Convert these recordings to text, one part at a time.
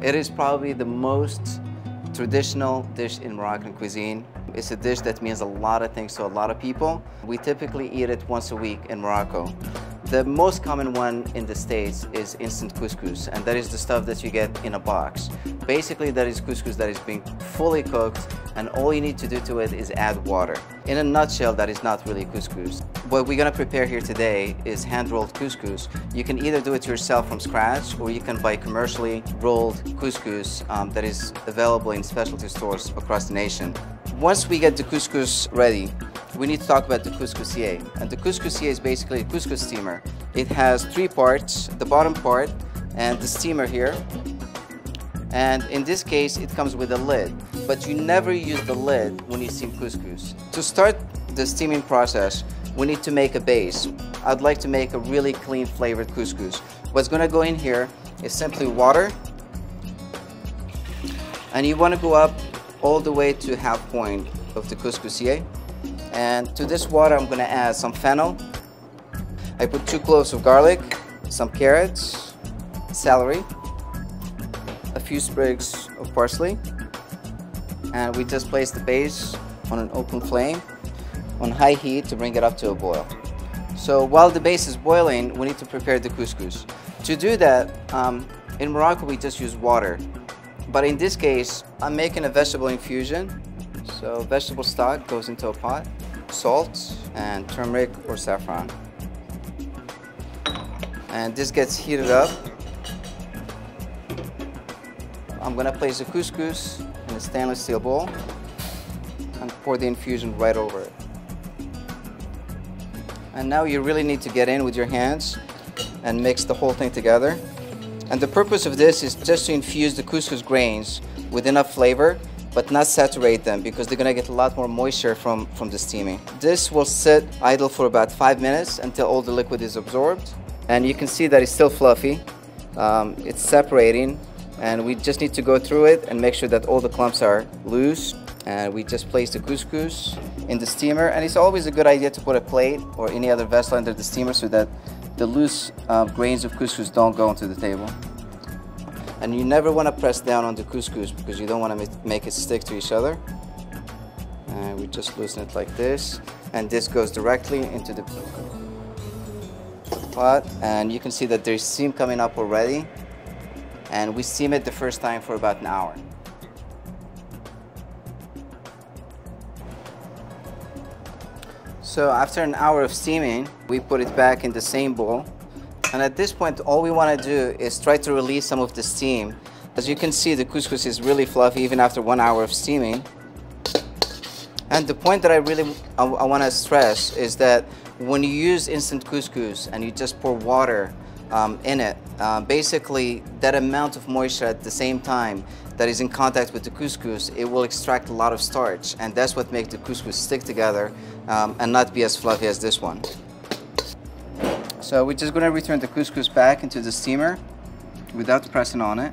It is probably the most traditional dish in Moroccan cuisine. It's a dish that means a lot of things to a lot of people. We typically eat it once a week in Morocco. The most common one in the States is instant couscous, and that is the stuff that you get in a box. Basically, that is couscous that is being fully cooked, and all you need to do to it is add water. In a nutshell, that is not really couscous. What we're gonna prepare here today is hand-rolled couscous. You can either do it yourself from scratch, or you can buy commercially rolled couscous that is available in specialty stores across the nation. Once we get the couscous ready, we need to talk about the couscousier. And the couscousier is basically a couscous steamer. It has three parts, the bottom part and the steamer here. And in this case, it comes with a lid, but you never use the lid when you steam couscous. To start the steaming process, we need to make a base. I'd like to make a really clean flavored couscous. What's gonna go in here is simply water. And you wanna go up all the way to half point of the couscousier. And to this water, I'm gonna add some fennel. I put 2 cloves of garlic, some carrots, celery, a few sprigs of parsley, and we just place the base on an open flame on high heat to bring it up to a boil. So while the base is boiling, we need to prepare the couscous. To do that, in Morocco, we just use water. But in this case, I'm making a vegetable infusion. So vegetable stock goes into a pot, salt, and turmeric or saffron. And this gets heated up. I'm gonna place the couscous in a stainless steel bowl and pour the infusion right over it. And now you really need to get in with your hands and mix the whole thing together. And the purpose of this is just to infuse the couscous grains with enough flavor, but not saturate them, because they're gonna get a lot more moisture from the steaming. This will sit idle for about 5 minutes until all the liquid is absorbed. And you can see that it's still fluffy. It's separating, and we just need to go through it and make sure that all the clumps are loose. And we just place the couscous in the steamer, and it's always a good idea to put a plate or any other vessel under the steamer so that the loose grains of couscous don't go onto the table. And you never want to press down on the couscous because you don't want to make it stick to each other. And we just loosen it like this, and this goes directly into the pot. And you can see that there's steam coming up already, and we steam it the first time for about an hour. So after an hour of steaming, we put it back in the same bowl. And at this point, all we want to do is try to release some of the steam. As you can see, the couscous is really fluffy even after 1 hour of steaming. And the point that I want to stress is that when you use instant couscous and you just pour water in it, basically that amount of moisture at the same time that is in contact with the couscous, it will extract a lot of starch, and that's what makes the couscous stick together and not be as fluffy as this one. So we're just going to return the couscous back into the steamer without pressing on it.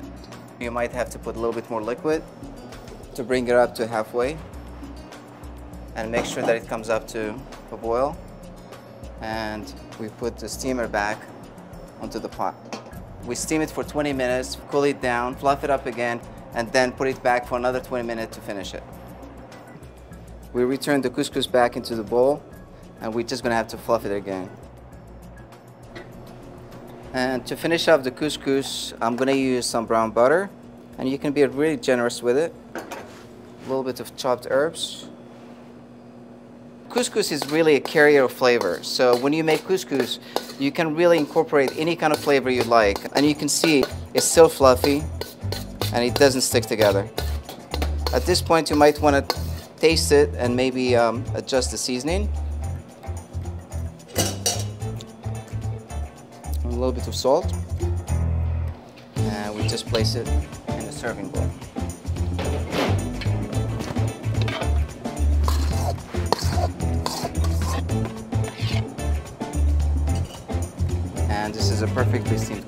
You might have to put a little bit more liquid to bring it up to halfway and make sure that it comes up to a boil. And we put the steamer back onto the pot. We steam it for 20 minutes, cool it down, fluff it up again, and then put it back for another 20 minutes to finish it. We return the couscous back into the bowl, and we're just gonna have to fluff it again. And to finish off the couscous, I'm gonna use some brown butter, and you can be really generous with it. A little bit of chopped herbs. Couscous is really a carrier of flavor, so when you make couscous, you can really incorporate any kind of flavor you like. And you can see it's still fluffy, and it doesn't stick together. At this point, you might want to taste it and maybe adjust the seasoning. A little bit of salt, and we just place it in a serving bowl. And this is a perfectly steamed